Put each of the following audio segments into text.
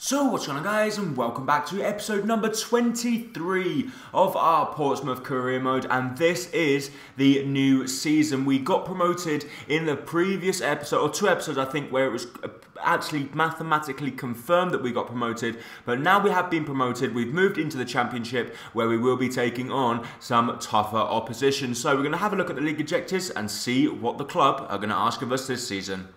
So what's going on, guys, and welcome back to episode number 23 of our Portsmouth career mode, and this is the new season. We got promoted in the previous episode, or two episodes I think, where it was actually mathematically confirmed that we got promoted, but now we have been promoted. We've moved into the championship where we will be taking on some tougher opposition. So we're going to have a look at the league objectives and see what the club are going to ask of us this season.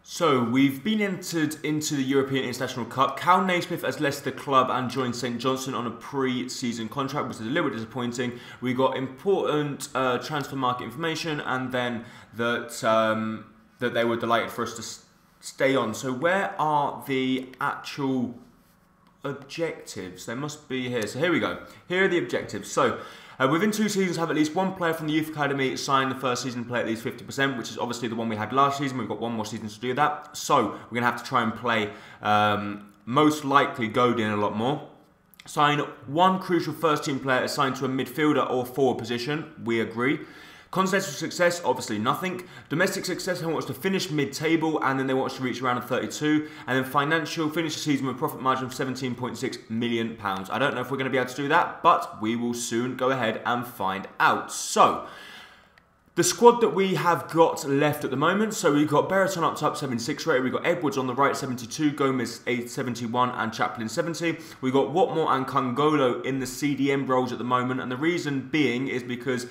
So, we've been entered into the European International Cup. Cal Naismith has left the club and joined St Johnstone on a pre-season contract, which is a little bit disappointing. We got important transfer market information, and then that they were delighted for us to stay on. So, where are the actual objectives? They must be here. So, here we go. Here are the objectives. So, within 2 seasons, have at least one player from the youth academy sign the first season play at least 50%, which is obviously the one we had last season. We've got one more season to do that. So we're going to have to try and play, most likely, Godin a lot more. Sign one crucial first team player assigned to a midfielder or forward position. We agree. Continental success, obviously nothing. Domestic success, they want us to finish mid-table, and then they want us to reach around 32. And then financial, finish the season with a profit margin of £17.6 million. I don't know if we're going to be able to do that, but we will soon go ahead and find out. So, the squad that we have got left at the moment, so we've got Berreton up top, 76 rated, we've got Edwards on the right, 72, Gomez 71, and Chaplin 70. We've got Watmore and Congolo in the CDM roles at the moment, and the reason being is because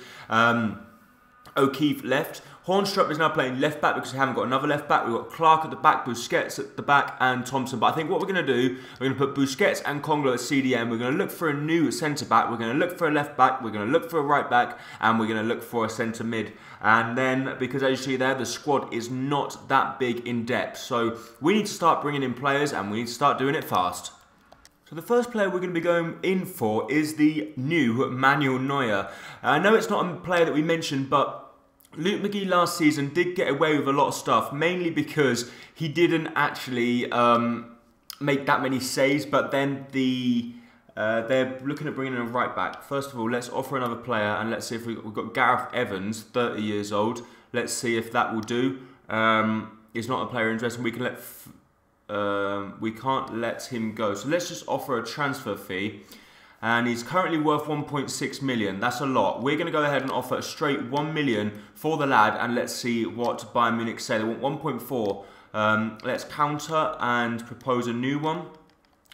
O'Keefe left. Hornstrup is now playing left back because we haven't got another left back. We've got Clark at the back, Busquets at the back, and Thompson. But I think what we're going to do, we're going to put Busquets and Congolo at CDM. We're going to look for a new centre back. We're going to look for a left back. We're going to look for a right back, and we're going to look for a centre mid. And then, because as you see there, the squad is not that big in depth. So we need to start bringing in players, and we need to start doing it fast. So the first player we're going to be going in for is the new Manuel Neuer. I know it's not a player that we mentioned, but Luke McGee last season did get away with a lot of stuff, mainly because he didn't actually make that many saves, but then they're looking at bringing in a right back. First of all, let's offer another player, and let's see if we've got Gareth Evans, 30 years old. Let's see if that will do. He's not a player interested. We can't let him go. So let's just offer a transfer fee. And he's currently worth 1.6 million. That's a lot. We're going to go ahead and offer a straight 1 million for the lad, and let's see what Bayern Munich say. They want 1.4. Let's counter and propose a new one.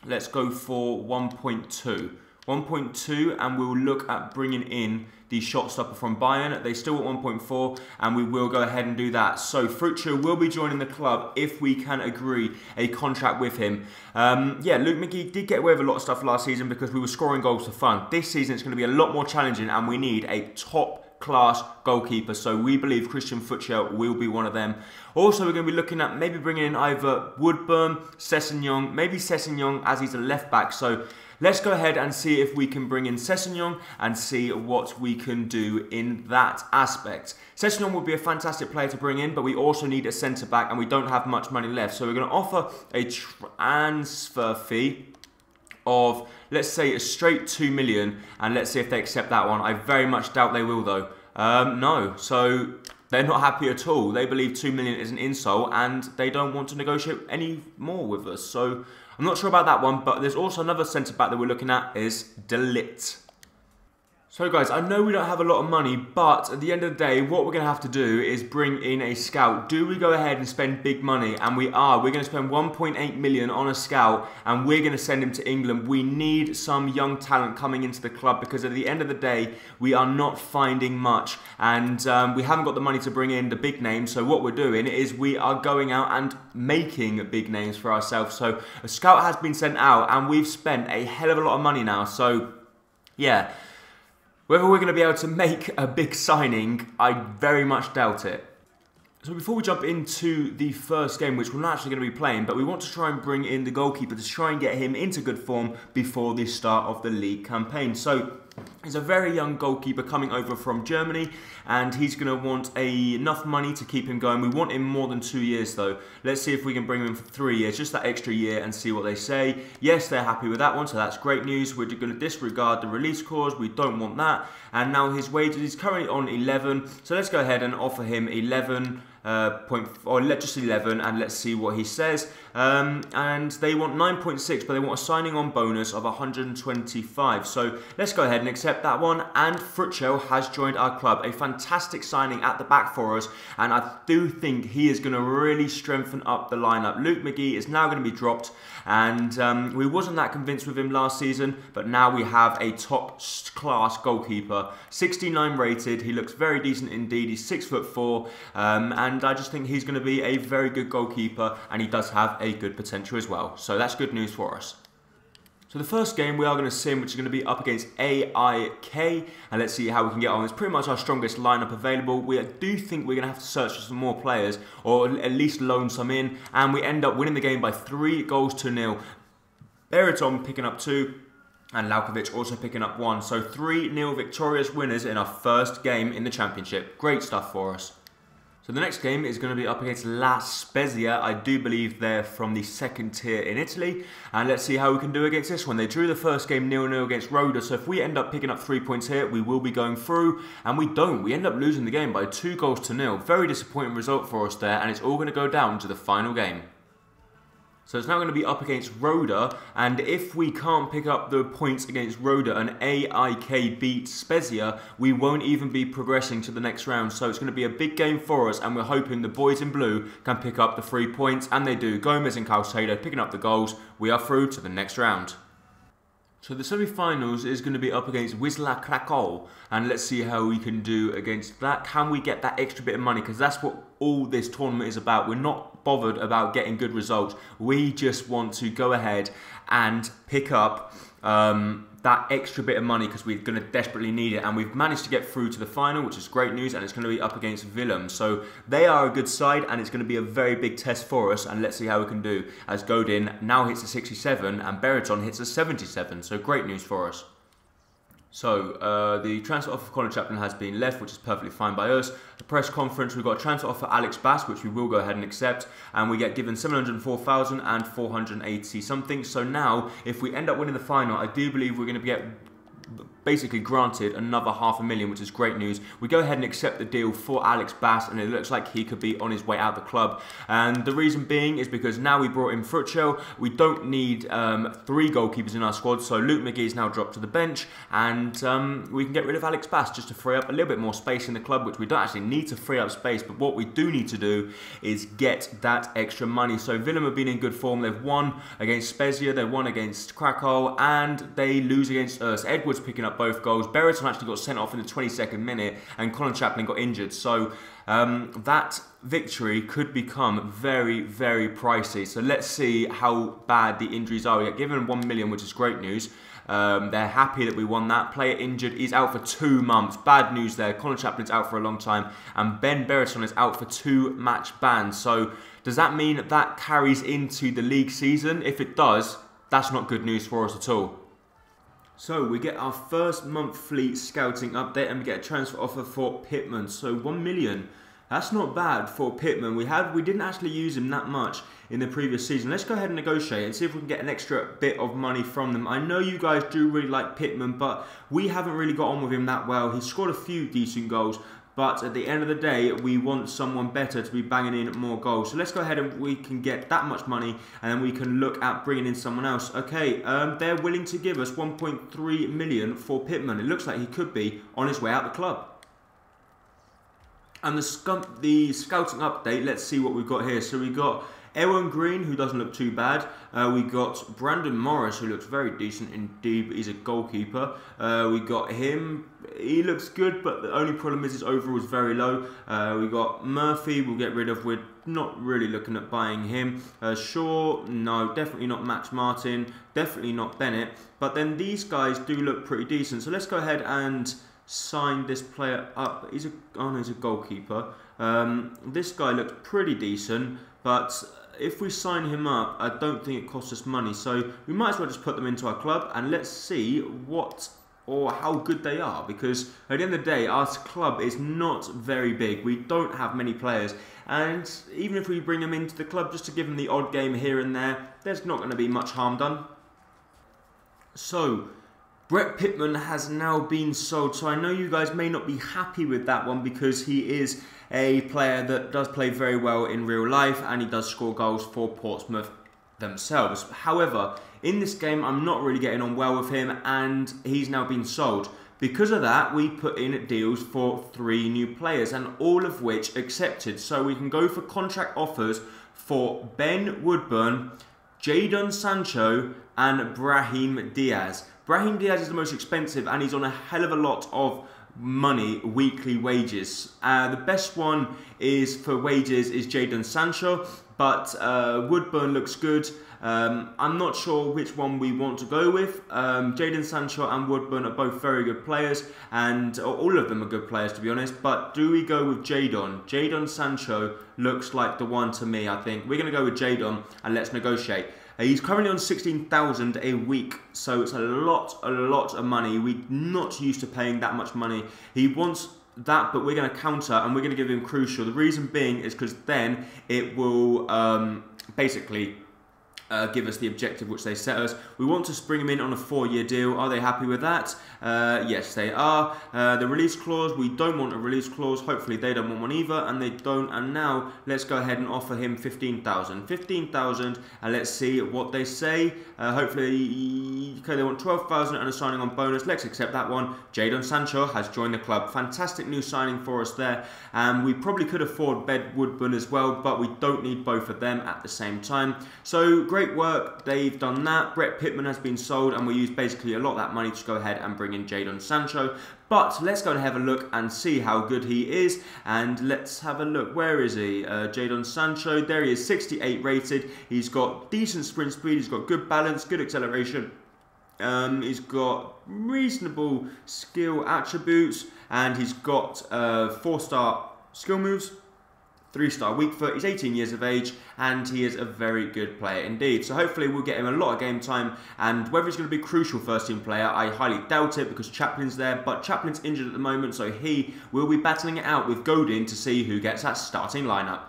Let's go for 1.2. 1.2, and we'll look at bringing in the shot stopper from Bayern. They still want 1.4, and we will go ahead and do that. So Fruccio will be joining the club if we can agree a contract with him. Yeah, Luke McGee did get away with a lot of stuff last season because we were scoring goals for fun. This season it's going to be a lot more challenging, and we need a top-class goalkeeper. So we believe Christian Fruccio will be one of them. Also, we're going to be looking at maybe bringing in either Woodburn, Sessegnon, maybe Sessegnon as he's a left back. So let's go ahead and see if we can bring in Sessegnon and see what we can do in that aspect. Sessegnon would be a fantastic player to bring in, but we also need a centre-back, and we don't have much money left. So we're going to offer a transfer fee of, let's say, a straight 2 million, and let's see if they accept that one. I very much doubt they will, though. No, so they're not happy at all. They believe 2 million is an insult, and they don't want to negotiate any more with us. So I'm not sure about that one, but there's also another centre-back that we're looking at is De Ligt. So guys, I know we don't have a lot of money, but at the end of the day, what we're going to have to do is bring in a scout. Do we go ahead and spend big money? And we are. We're going to spend 1.8 million on a scout, and we're going to send him to England. We need some young talent coming into the club, because at the end of the day, we are not finding much. And we haven't got the money to bring in the big names. So what we're doing is we are going out and making big names for ourselves. So a scout has been sent out, and we've spent a hell of a lot of money now. So yeah, whether we're going to be able to make a big signing, I very much doubt it. So before we jump into the first game, which we're not actually going to be playing, but we want to try and bring in the goalkeeper to try and get him into good form before the start of the league campaign. So he's a very young goalkeeper coming over from Germany, and he's going to want enough money to keep him going. We want him more than 2 years though. Let's see if we can bring him in for 3 years, just that extra year, and see what they say. Yes, they're happy with that one, so that's great news. We're going to disregard the release clause. We don't want that. And now his wages is currently on 11, so let's go ahead and offer him 11. or let's just 11, and let's see what he says. And they want 9.6, but they want a signing on bonus of 125. So let's go ahead and accept that one. And Frutschel has joined our club. A fantastic signing at the back for us, and I do think he is going to really strengthen up the lineup. Luke McGee is now going to be dropped, and we wasn't that convinced with him last season, but now we have a top class goalkeeper, 69 rated. He looks very decent indeed. He's 6'4", and I just think he's going to be a very good goalkeeper, and he does have a good potential as well. So that's good news for us. So the first game we are going to sim, which is going to be up against AIK, and let's see how we can get on. It's pretty much our strongest lineup available. We do think we're going to have to search for some more players, or at least loan some in, and we end up winning the game by 3-0. Beriton picking up 2, and Laukovic also picking up 1. So 3-0 victorious winners in our first game in the Championship. Great stuff for us. So the next game is going to be up against La Spezia. I do believe they're from the second tier in Italy. And let's see how we can do against this one. They drew the first game 0-0 against Roda. So if we end up picking up 3 points here, we will be going through. And we don't. We end up losing the game by 2-0. Very disappointing result for us there. And it's all going to go down to the final game. So it's now going to be up against Roda, and if we can't pick up the points against Roda and AIK beat Spezia, we won't even be progressing to the next round. So it's going to be a big game for us, and we're hoping the boys in blue can pick up the 3 points, and they do. Gomez and Calcedo picking up the goals. We are through to the next round. So the semi-finals is going to be up against Wisla Krakow, and let's see how we can do against that. Can we get that extra bit of money? Because that's what all this tournament is about. We're not bothered about getting good results. We just want to go ahead and pick up that extra bit of money, because we're going to desperately need it, and we've managed to get through to the final, which is great news, and it's going to be up against Willem. So they are a good side, and it's going to be a very big test for us, and let's see how we can do, as Godin now hits a 67 and Beriton hits a 77. So great news for us. So, the transfer offer for Colin Chaplin has been left, which is perfectly fine by us. The press conference, we've got a transfer offer for Alex Bass, which we will go ahead and accept. And we get given 704,000 and 480 something. So now, if we end up winning the final, I do believe we're going to get basically granted another $500,000, which is great news. We go ahead and accept the deal for Alex Bass, and it looks like he could be on his way out of the club. And the reason being is because now we brought in Frutschel. We don't need 3 goalkeepers in our squad, so Luke McGee is now dropped to the bench, and we can get rid of Alex Bass just to free up a little bit more space in the club, which we don't actually need to free up space, but what we do need to do is get that extra money. So Willem have been in good form. They've won against Spezia, they won against Krakow, and they lose against us. Edwards picking up both goals. Beriton actually got sent off in the 22nd minute, and Colin Chaplin got injured. So that victory could become very, very pricey. So let's see how bad the injuries are. We get given 1 million, which is great news. They're happy that we won that. Player injured. He's out for 2 months. Bad news there. Colin Chaplin's out for a long time, and Ben Beriton is out for 2 match bans. So does that mean that carries into the league season? If it does, that's not good news for us at all. So we get our first monthly scouting update, and we get a transfer offer for Pittman. So 1 million. That's not bad for Pittman. We didn't actually use him that much in the previous season. Let's go ahead and negotiate and see if we can get an extra bit of money from them. I know you guys do really like Pittman, but we haven't really got on with him that well. He's scored a few decent goals, but at the end of the day, we want someone better to be banging in more goals. So let's go ahead and we can get that much money, and then we can look at bringing in someone else. Okay, they're willing to give us 1.3 million for Pittman. It looks like he could be on his way out the club. And the scouting update, let's see what we've got here. So we got Ewan Green, who doesn't look too bad. We got Brandon Morris, who looks very decent indeed, but he's a goalkeeper. We got him. He looks good, but the only problem is his overall is very low. We got Murphy, we'll get rid of. We're not really looking at buying him. Shaw, no, definitely not Max Martin. Definitely not Bennett. But then these guys do look pretty decent. So let's go ahead and sign this player up. He's a goalkeeper. This guy looks pretty decent, but if we sign him up, I don't think it costs us money. So we might as well just put them into our club, and let's see what or how good they are, because at the end of the day, our club is not very big. We don't have many players, and even if we bring them into the club just to give them the odd game here and there, there's not going to be much harm done. So Brett Pittman has now been sold, so I know you guys may not be happy with that one because he is a player that does play very well in real life and he does score goals for Portsmouth themselves. However, in this game I'm not really getting on well with him and he's now been sold. Because of that, we put in deals for 3 new players and all of which accepted. So we can go for contract offers for Ben Woodburn, Jadon Sancho and Brahim Diaz. Brahim Diaz is the most expensive and he's on a hell of a lot of money, weekly wages. The best one is for wages is Jadon Sancho, but Woodburn looks good. I'm not sure which one we want to go with. Jadon Sancho and Woodburn are both very good players, and all of them are good players to be honest, but do we go with Jadon? Jadon Sancho looks like the one to me, I think. We're going to go with Jadon and let's negotiate. He's currently on 16,000 a week, so it's a lot of money. We're not used to paying that much money. He wants that, but we're going to counter and we're going to give him crucial. The reason being is because then it will basically give us the objective which they set us. We want to bring him in on a 4-year deal. Are they happy with that? Yes, they are. The release clause, we don't want a release clause. Hopefully they don't want one either, and they don't. And now let's go ahead and offer him 15,000. 15,000, and let's see what they say. Hopefully, okay, they want 12,000 and a signing on bonus. Let's accept that one. Jadon Sancho has joined the club. Fantastic new signing for us there. And we probably could afford Ben Woodburn as well, but we don't need both of them at the same time. So great work, they've done that. Brett Pittman has been sold and we use basically a lot of that money to go ahead and bring in Jadon Sancho. But let's go and have a look and see how good he is. And let's have a look. Where is he? Jadon Sancho. There he is, 68 rated. He's got decent sprint speed. He's got good balance, good acceleration. He's got reasonable skill attributes. And he's got 4-star skill moves. 3-star weak foot, he's 18 years of age, and he is a very good player indeed. So hopefully we'll get him a lot of game time, and whether he's going to be a crucial first-team player, I highly doubt it because Chaplin's there, but Chaplin's injured at the moment, so he will be battling it out with Godin to see who gets that starting lineup.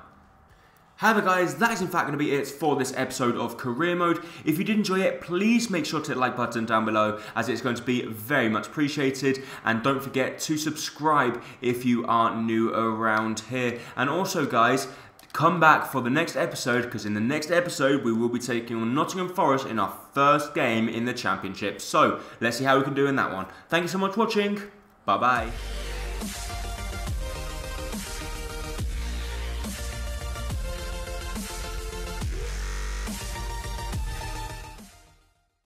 However guys, that is in fact going to be it for this episode of Career Mode. If you did enjoy it, please make sure to hit the like button down below as it's going to be very much appreciated. And don't forget to subscribe if you are new around here. And also guys, come back for the next episode because in the next episode we will be taking on Nottingham Forest in our first game in the Championship. So let's see how we can do in that one. Thank you so much for watching. Bye bye.